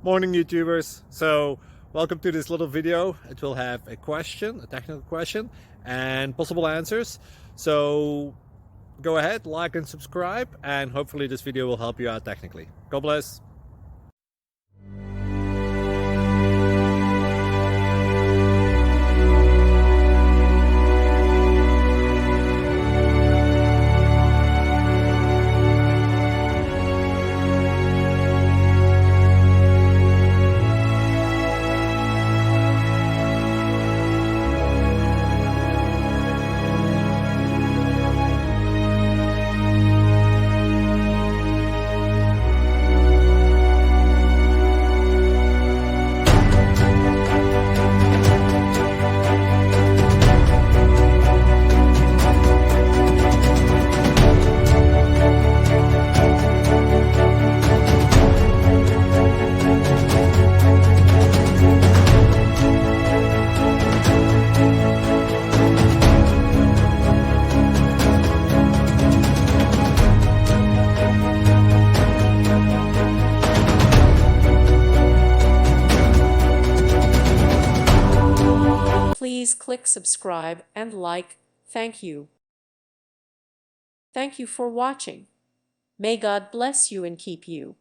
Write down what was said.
Morning, YouTubers. So welcome to this little video. It will have a question, a technical question, and possible answers. So go ahead, like and subscribe, and hopefully this video will help you out technically. God bless. Please click subscribe and like. Thank you. Thank you for watching. May God bless you and keep you.